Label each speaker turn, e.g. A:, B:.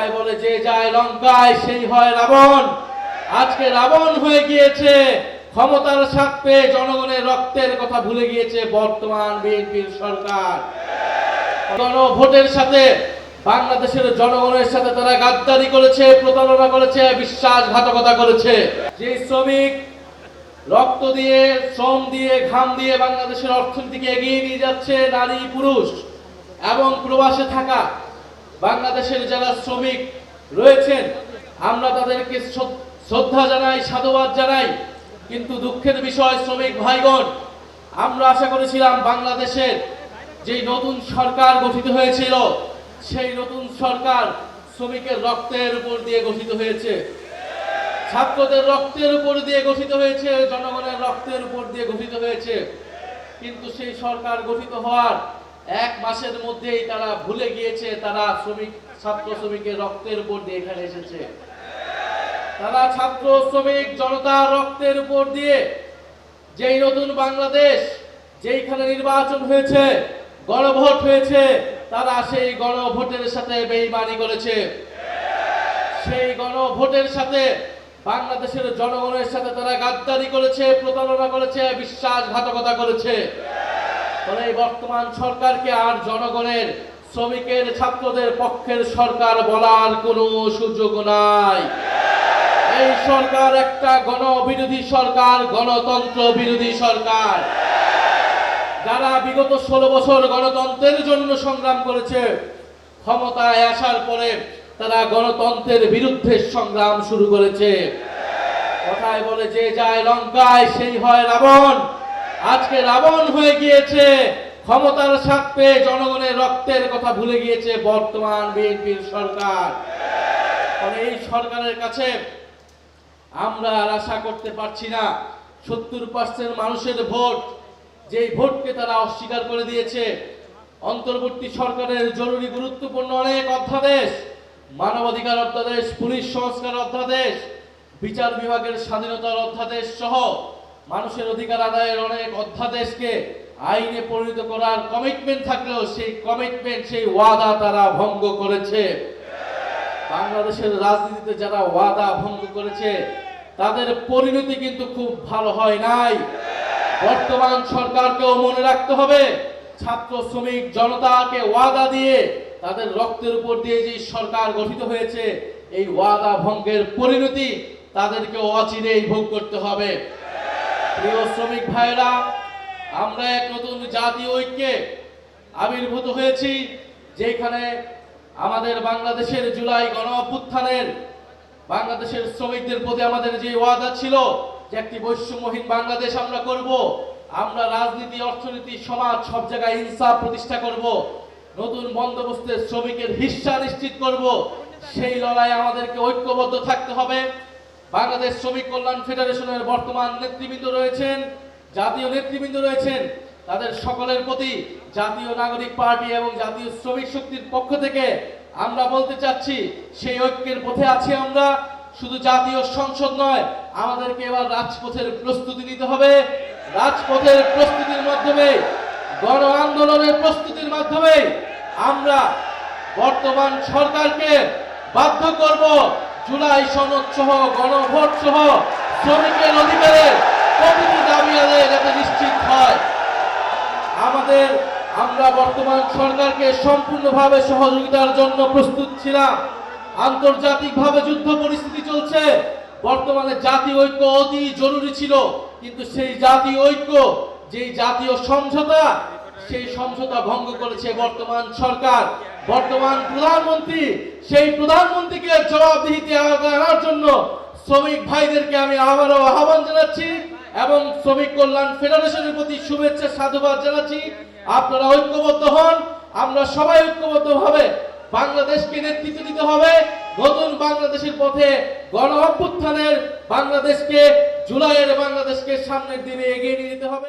A: কথায় বলে যে যায় লঙ্কায় সেই হয় রাবণ। আজকে রাবণ হয়ে গিয়েছে, ক্ষমতার স্বার্থে জনগণের রক্তের কথা ভুলে গিয়েছে বর্তমান বিএনপির সরকার। গণভোটের সাথে বাংলাদেশের জনগণের সাথে তারা গাদ্দারি করেছে, প্রতারণা করেছে, বিশ্বাসঘাতকতা করেছে। যে শ্রমিক রক্ত দিয়ে, শ্রম দিয়ে, ঘাম দিয়ে বাংলাদেশের অর্থনীতিকে এগিয়ে নিয়ে যাচ্ছে, নারী পুরুষ এবং প্রবাসে থাকা বাংলাদেশের যারা শ্রমিক রয়েছেন, আমরা তাদেরকে শ্রদ্ধা জানাই, সাধুবাদ জানাই। কিন্তু দুঃখের বিষয় শ্রমিক ভাইগণ, আমরা আশা করেছিলাম বাংলাদেশের যে নতুন সরকার গঠিত হয়েছিল, সেই নতুন সরকার শ্রমিকের রক্তের উপর দিয়ে গঠিত হয়েছে, ছাত্রদের রক্তের উপর দিয়ে গঠিত হয়েছে, জনগণের রক্তের উপর দিয়ে গঠিত হয়েছে। কিন্তু সেই সরকার গঠিত হওয়ার 1 মাসের মধ্যেই তারা ভুলে গিয়েছে তারা ছাত্র শ্রমিকের রক্তের উপর দিয়ে এখানে এসেছে। তারা ছাত্র শ্রমিক জনতার রক্তের উপর দিয়ে যেই নতুন বাংলাদেশ, যেইখানে নির্বাচন হয়েছে, গণভোট হয়েছে, তারা সেই গণভোটের সাথে বেইমানি করেছে। সেই গণভোটের সাথে বাংলাদেশের জনগণের সাথে তারা গাদ্দারি করেছে, প্রতারণা করেছে, বিশ্বাসঘাতকতা করেছে। ফলে বর্তমান সরকারকে আর জনগণের, শ্রমিকের, ছাত্রদের পক্ষের সরকার বলার কোনো সুযোগ নাই। এই সরকার একটা গণবিরোধী সরকার, গণতন্ত্র বিরোধী সরকার। যারা বিগত 16 বছর গণতন্ত্রের জন্য সংগ্রাম করেছে, ক্ষমতায় আসার পরে তারা গণতন্ত্রের বিরুদ্ধে সংগ্রাম শুরু করেছে। কথায় বলে যে যায় লঙ্কায় সেই হয় রাবণ। আজকে রাবণ হয়ে গিয়েছে, ক্ষমতার স্বার্থে জনগণের রক্তের কথা ভুলে গিয়েছে বর্তমান বিএনপির সরকার। এই সরকারের কাছে আমরা আর আশা করতে পারছি না। 70% মানুষের ভোট, যেই ভোটকে তারা অস্বীকার করে দিয়েছে। অন্তর্বর্তী সরকারের জরুরি গুরুত্বপূর্ণ অনেক অধ্যাদেশ, মানবাধিকার অধ্যাদেশ, পুলিশ সংস্কার অধ্যাদেশ, বিচার বিভাগের স্বাধীনতার অধ্যাদেশ সহ মানুষের অধিকার আদায়ের অনেক অধ্যাদেশকে আইনে পরিণত করার কমিটমেন্ট থাকলেও সেই কমিটমেন্ট, সেই ওয়াদা তারা ভঙ্গ করেছে। বাংলাদেশের রাজনীতিতে যারা ওয়াদা ভঙ্গ করেছে তাদের পরিণতি কিন্তু খুব ভালো হয় নাই। বর্তমান সরকারকেও মনে রাখতে হবে, ছাত্র শ্রমিক জনতাকে ওয়াদা দিয়ে তাদের রক্তের উপর দিয়ে যে সরকার গঠিত হয়েছে, এই ওয়াদা ভঙ্গের পরিণতি তাদেরকেও অচিরেই ভোগ করতে হবে। প্রিয় শ্রমিক ভাইরা, আমরা এক নতুন জাতীয় ঐক্যে আবির্ভূত হয়েছি, যেখানে আমাদের বাংলাদেশের জুলাই গণ অভ্যুত্থানের বাংলাদেশের শ্রমিকদের প্রতি আমাদের যে ওয়াদা ছিল যে একটি বৈষম্যহীন বাংলাদেশ আমরা করব, আমরা রাজনীতি, অর্থনীতি, সমাজ সব জায়গায় ইনসাফ প্রতিষ্ঠা করব, নতুন বন্দোবস্তে শ্রমিকের হিস্সা নিশ্চিত করব। সেই লড়াইয়ে আমাদেরকে ঐক্যবদ্ধ থাকতে হবে। বাংলাদেশ শ্রমিক কল্যাণ ফেডারেশনের বর্তমান নেতৃবৃন্দ রয়েছেন, জাতীয় নেতৃবৃন্দ রয়েছেন, তাদের সকলের প্রতি জাতীয় নাগরিক পার্টি এবং জাতীয় শ্রমিক শক্তির পক্ষ থেকে আমরা বলতে চাচ্ছি, সেই ঐক্যের পথে আছি আমরা। শুধু জাতীয় সংসদ নয়, আমাদেরকে এবার রাজপথের প্রস্তুতি নিতে হবে। রাজপথের প্রস্তুতির মাধ্যমে, গণ আন্দোলনের প্রস্তুতির মাধ্যমে আমরা বর্তমান সরকারকে বাধ্য করব জুলাই সনদ সহ, গণভোট সহ শ্রমিকের অধিকারের প্রতিটি দাবি আদায় যাতে নিশ্চিত হয়। আমরা বর্তমান সরকারকে সম্পূর্ণভাবে সহযোগিতার জন্য প্রস্তুত ছিলাম। আন্তর্জাতিকভাবে যুদ্ধ পরিস্থিতি চলছে, বর্তমানে জাতীয় ঐক্য অতি জরুরি ছিল। কিন্তু সেই জাতীয় ঐক্য, যেই জাতীয় সমঝোতা, সেই সমঝোতা ভঙ্গ করেছে বর্তমান সরকার, বর্তমান প্রধানমন্ত্রী। সেই প্রধানমন্ত্রীকে জবাবদিহিতে আনার জন্য শ্রমিক ভাইদেরকে আমি আবারও আহ্বান জানাচ্ছি এবং শ্রমিক কল্যাণ ফেডারেশনের প্রতি শুভেচ্ছা, সাধুবাদ জানাচ্ছি। আপনারা ঐক্যবদ্ধ হন, আমরা সবাই ঐক্যবদ্ধভাবে বাংলাদেশকে নেতৃত্ব দিতে হবে। নতুন বাংলাদেশের পথে, গণ অভ্যুত্থানের বাংলাদেশকে, জুলাইয়ের বাংলাদেশকে সামনের দিনে এগিয়ে নিয়ে যেতে হবে।